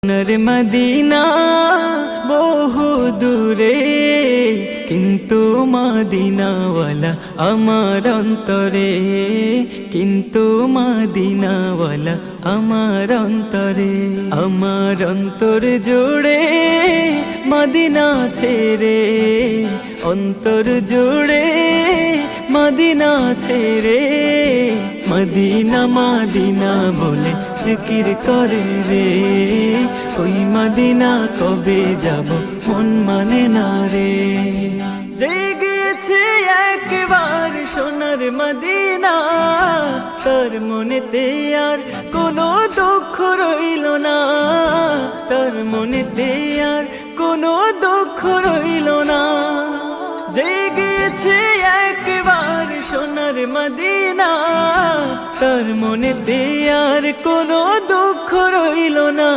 সোনার মদিনা বহু দূরে, কিন্তু মদিনাওয়ালা আমার অন্তরে, কিন্তু মদিনাওয়ালা আমার অন্তরে। আমার অন্তর জুড়ে মদিনা ছেড়ে, অন্তর জুড়ে মদিনা ছেড়ে, মদিনা মদিনা বলে জিকির করে রে। ওই মদিনা কবে যাব মন মানে না রে। জেগেছে একবার সোনার মদিনা, তার মনেতে আর কোনো দুঃখ রইল না, তার মনেতে আর কোনো দুঃখ রইল না। জেগেছে একবার সোনার মদিনা, তার মনেতে আর কোনো দুঃখ রইল না।